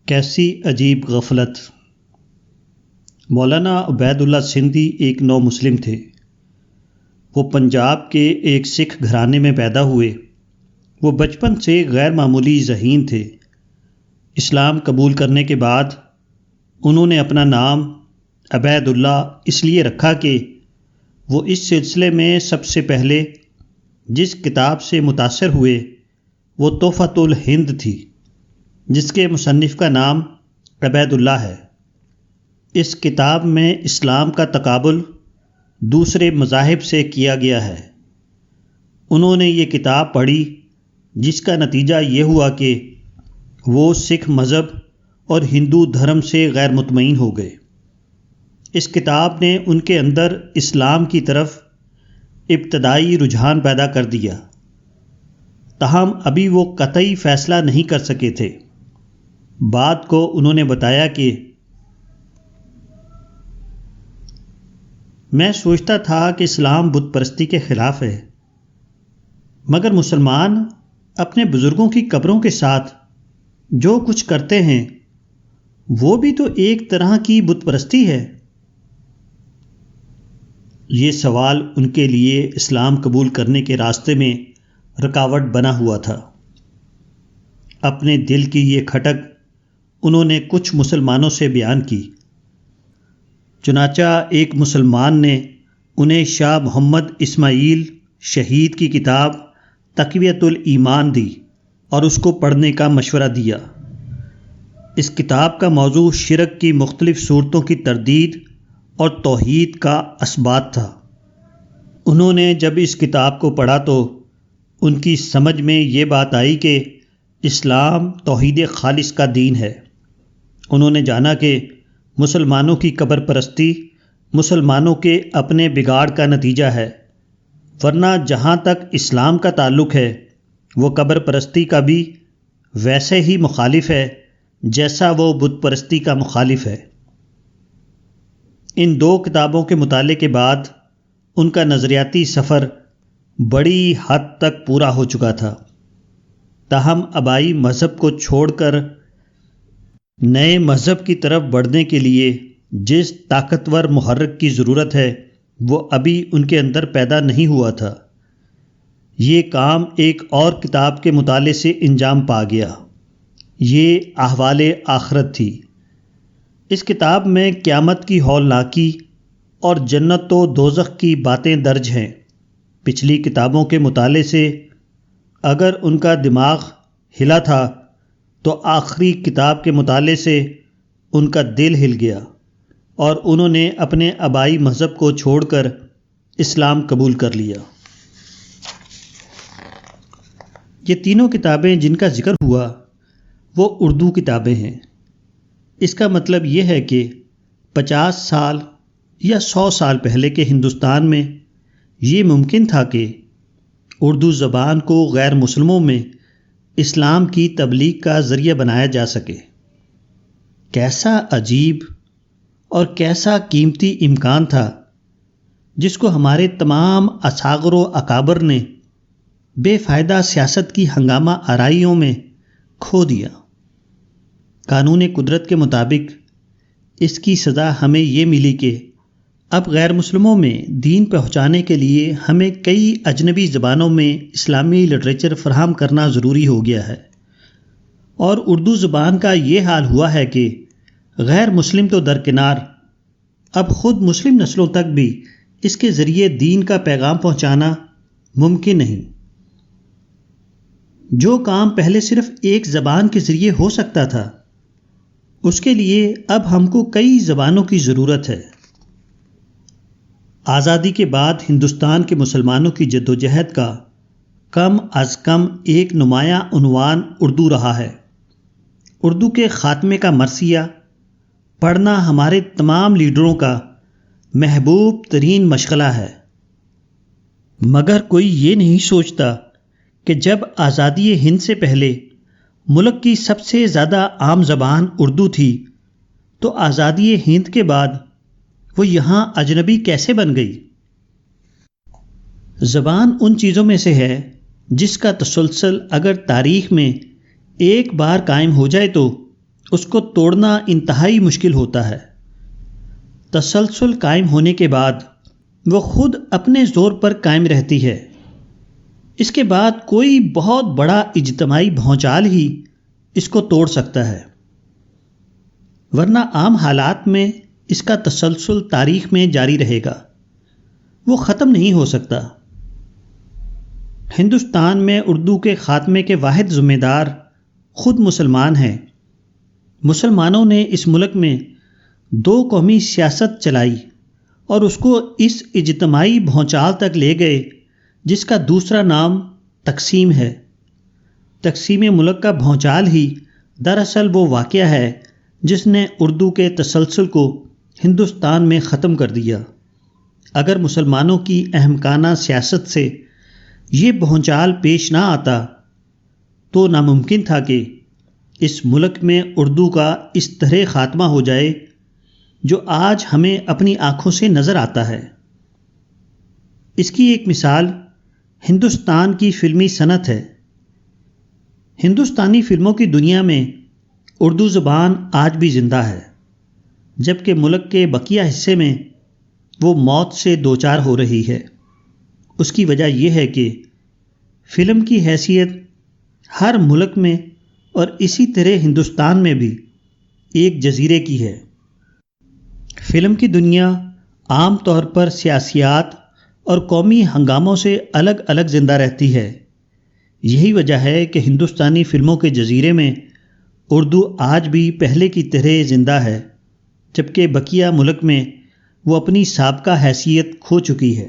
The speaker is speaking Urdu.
کیسی عجیب غفلت۔ مولانا عبید اللہ سندھی ایک نو مسلم تھے۔ وہ پنجاب کے ایک سکھ گھرانے میں پیدا ہوئے۔ وہ بچپن سے غیر معمولی ذہین تھے۔ اسلام قبول کرنے کے بعد انہوں نے اپنا نام عبید اللہ اس لیے رکھا کہ وہ اس سلسلے میں سب سے پہلے جس کتاب سے متاثر ہوئے وہ تحفۃ الہند تھی، جس کے مصنف کا نام عبید اللہ ہے۔ اس کتاب میں اسلام کا تقابل دوسرے مذاہب سے کیا گیا ہے۔ انہوں نے یہ کتاب پڑھی، جس کا نتیجہ یہ ہوا کہ وہ سکھ مذہب اور ہندو دھرم سے غیر مطمئن ہو گئے۔ اس کتاب نے ان کے اندر اسلام کی طرف ابتدائی رجحان پیدا کر دیا، تاہم ابھی وہ قطعی فیصلہ نہیں کر سکے تھے۔ بات کو انہوں نے بتایا کہ میں سوچتا تھا کہ اسلام بت پرستی کے خلاف ہے، مگر مسلمان اپنے بزرگوں کی قبروں کے ساتھ جو کچھ کرتے ہیں وہ بھی تو ایک طرح کی بت پرستی ہے۔ یہ سوال ان کے لیے اسلام قبول کرنے کے راستے میں رکاوٹ بنا ہوا تھا۔ اپنے دل کی یہ کھٹک انہوں نے کچھ مسلمانوں سے بیان کی۔ چنانچہ ایک مسلمان نے انہیں شاہ محمد اسماعیل شہید کی کتاب تقویۃ الایمان دی اور اس کو پڑھنے کا مشورہ دیا۔ اس کتاب کا موضوع شرک کی مختلف صورتوں کی تردید اور توحید کا اثبات تھا۔ انہوں نے جب اس کتاب کو پڑھا تو ان کی سمجھ میں یہ بات آئی کہ اسلام توحید خالص کا دین ہے۔ انہوں نے جانا کہ مسلمانوں کی قبر پرستی مسلمانوں کے اپنے بگاڑ کا نتیجہ ہے، ورنہ جہاں تک اسلام کا تعلق ہے وہ قبر پرستی کا بھی ویسے ہی مخالف ہے جیسا وہ بت پرستی کا مخالف ہے۔ ان دو کتابوں کے مطالعے کے بعد ان کا نظریاتی سفر بڑی حد تک پورا ہو چکا تھا، تاہم آبائی مذہب کو چھوڑ کر نئے مذہب کی طرف بڑھنے کے لیے جس طاقتور محرک کی ضرورت ہے وہ ابھی ان کے اندر پیدا نہیں ہوا تھا۔ یہ کام ایک اور کتاب کے مطالعے سے انجام پا گیا۔ یہ احوال آخرت تھی۔ اس کتاب میں قیامت کی ہولناکی اور جنت و دوزخ کی باتیں درج ہیں۔ پچھلی کتابوں کے مطالعے سے اگر ان کا دماغ ہلا تھا تو آخری کتاب کے مطالعے سے ان کا دل ہل گیا اور انہوں نے اپنے آبائی مذہب کو چھوڑ کر اسلام قبول کر لیا۔ یہ تینوں کتابیں جن کا ذکر ہوا وہ اردو کتابیں ہیں۔ اس کا مطلب یہ ہے کہ 50 سال یا 100 سال پہلے کے ہندوستان میں یہ ممکن تھا کہ اردو زبان کو غیر مسلموں میں اسلام کی تبلیغ کا ذریعہ بنایا جا سکے۔ کیسا عجیب اور کیسا قیمتی امکان تھا جس کو ہمارے تمام اصاغر و اکابر نے بے فائدہ سیاست کی ہنگامہ آرائیوں میں کھو دیا۔ قانون قدرت کے مطابق اس کی سزا ہمیں یہ ملی کہ اب غیر مسلموں میں دین پہنچانے کے لیے ہمیں کئی اجنبی زبانوں میں اسلامی لٹریچر فراہم کرنا ضروری ہو گیا ہے، اور اردو زبان کا یہ حال ہوا ہے کہ غیر مسلم تو درکنار، اب خود مسلم نسلوں تک بھی اس کے ذریعے دین کا پیغام پہنچانا ممکن نہیں۔ جو کام پہلے صرف ایک زبان کے ذریعے ہو سکتا تھا، اس کے لیے اب ہم کو کئی زبانوں کی ضرورت ہے۔ آزادی کے بعد ہندوستان کے مسلمانوں کی جدوجہد کا کم از کم ایک نمایاں عنوان اردو رہا ہے۔ اردو کے خاتمے کا مرثیہ پڑھنا ہمارے تمام لیڈروں کا محبوب ترین مشغلہ ہے، مگر کوئی یہ نہیں سوچتا کہ جب آزادی ہند سے پہلے ملک کی سب سے زیادہ عام زبان اردو تھی تو آزادی ہند کے بعد وہ یہاں اجنبی کیسے بن گئی؟ زبان ان چیزوں میں سے ہے جس کا تسلسل اگر تاریخ میں ایک بار قائم ہو جائے تو اس کو توڑنا انتہائی مشکل ہوتا ہے۔ تسلسل قائم ہونے کے بعد وہ خود اپنے زور پر قائم رہتی ہے۔ اس کے بعد کوئی بہت بڑا اجتماعی بھونچال ہی اس کو توڑ سکتا ہے، ورنہ عام حالات میں اس کا تسلسل تاریخ میں جاری رہے گا، وہ ختم نہیں ہو سکتا۔ ہندوستان میں اردو کے خاتمے کے واحد ذمہ دار خود مسلمان ہیں۔ مسلمانوں نے اس ملک میں 2 قومی سیاست چلائی اور اس کو اس اجتماعی بھونچال تک لے گئے جس کا دوسرا نام تقسیم ہے۔ تقسیم ملک کا بھونچال ہی دراصل وہ واقعہ ہے جس نے اردو کے تسلسل کو ہندوستان میں ختم کر دیا۔ اگر مسلمانوں کی احمقانہ سیاست سے یہ بھونچال پیش نہ آتا تو ناممکن تھا کہ اس ملک میں اردو کا اس طرح خاتمہ ہو جائے جو آج ہمیں اپنی آنکھوں سے نظر آتا ہے۔ اس کی ایک مثال ہندوستان کی فلمی صنعت ہے۔ ہندوستانی فلموں کی دنیا میں اردو زبان آج بھی زندہ ہے، جبکہ ملک کے بقیہ حصے میں وہ موت سے دوچار ہو رہی ہے۔ اس کی وجہ یہ ہے کہ فلم کی حیثیت ہر ملک میں اور اسی طرح ہندوستان میں بھی ایک جزیرے کی ہے۔ فلم کی دنیا عام طور پر سیاسیات اور قومی ہنگاموں سے الگ الگ زندہ رہتی ہے۔ یہی وجہ ہے کہ ہندوستانی فلموں کے جزیرے میں اردو آج بھی پہلے کی طرح زندہ ہے، جبکہ بقیہ ملک میں وہ اپنی سابقہ حیثیت کھو چکی ہے۔